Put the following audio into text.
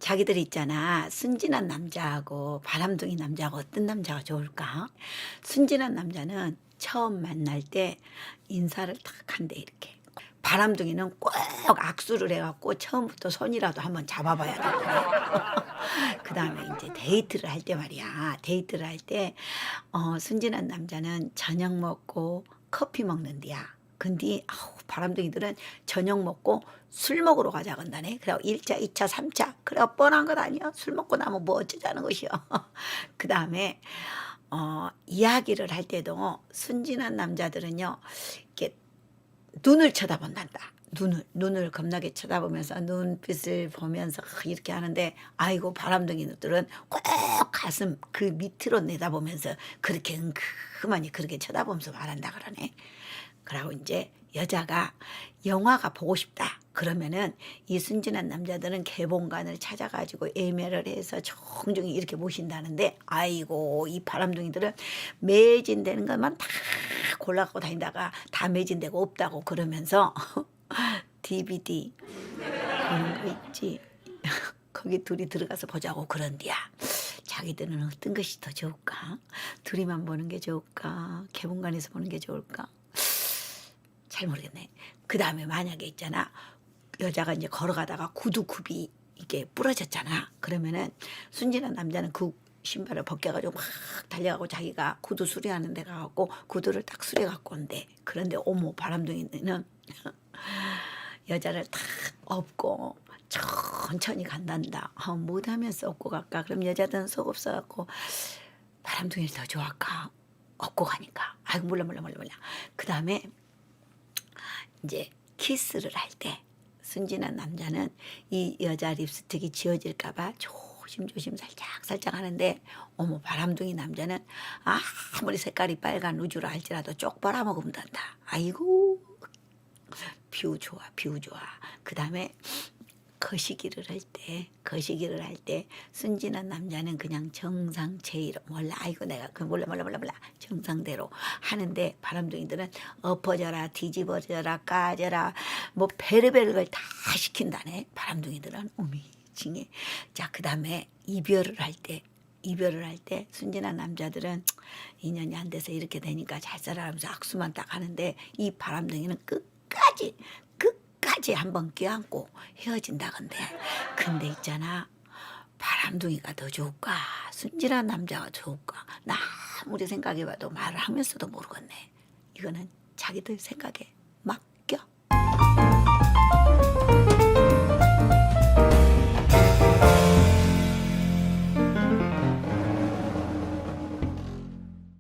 자기들 있잖아. 순진한 남자하고 바람둥이 남자하고 어떤 남자가 좋을까? 순진한 남자는 처음 만날 때 인사를 탁 한대 이렇게. 바람둥이는 꼭 악수를 해갖고 처음부터 손이라도 한번 잡아봐야 되거든. 그 다음에 이제 데이트를 할 때 말이야. 데이트를 할 때 순진한 남자는 저녁 먹고 커피 먹는디야. 근데 바람둥이들은 저녁 먹고 술 먹으러 가자 건다네. 그래 1차, 2차, 3차. 그래 뻔한 것 아니야. 술 먹고 나면 뭐 어쩌자는 것이요. 그 다음에 이야기를 할 때도 순진한 남자들은요. 이렇게 눈을 쳐다본단다. 눈을 겁나게 쳐다보면서 눈빛을 보면서 이렇게 하는데 아이고 바람둥이들은 꼭 가슴 그 밑으로 내다보면서 그렇게 은근히 그렇게 쳐다보면서 말한다 그러네. 그러고 이제 여자가 영화가 보고 싶다 그러면은 이 순진한 남자들은 개봉관을 찾아가지고 예매를 해서 정중히 이렇게 모신다는데 아이고 이 바람둥이들은 매진되는 것만 다 골라갖고 다니다가 다 매진되고 없다고 그러면서 DVD 보는 거 있지. 거기 둘이 들어가서 보자고 그런디야. 자기들은 어떤 것이 더 좋을까? 둘이만 보는 게 좋을까? 개봉관에서 보는 게 좋을까? 잘 모르겠네. 그 다음에 만약에 있잖아. 여자가 이제 걸어가다가 구두굽이 이게 부러졌잖아. 그러면은 순진한 남자는 그 신발을 벗겨가지고 막 달려가고 자기가 구두 수리하는 데 가갖고 구두를 딱 수리해갖고 온대. 그런데 어머 바람둥이는 여자를 탁 업고 천천히 간단다. 못하면서 업고 갈까? 그럼 여자들은 속 없어갖고 바람둥이를 더 좋아할까? 업고 가니까. 아이고 몰라. 그 다음에 이제 키스를 할 때 순진한 남자는 이 여자 립스틱이 지워질까봐 조심조심 살짝 하는데 어머 바람둥이 남자는 아무리 색깔이 빨간 우주라 할지라도 쪽 빨아먹으면 된다. 아이고 뷰 좋아. 그 다음에 거시기를 할 때 순진한 남자는 그냥 정상체의로 몰라 아이고 내가 그 몰라 정상대로 하는데 바람둥이들은 엎어져라 뒤집어져라 까져라 뭐 베르베르 걸 다 시킨다네. 바람둥이들은 징해. 자 그 다음에 이별을 할 때 순진한 남자들은 인연이 안 돼서 이렇게 되니까 잘 살아가면서 악수만 딱 하는데 이 바람둥이는 끝까지 한번 껴안고 헤어진다건데 근데 있잖아 바람둥이가 더 좋을까 순진한 남자가 좋을까 나 아무리 생각해봐도 말을 하면서도 모르겠네. 이거는 자기들 생각에 막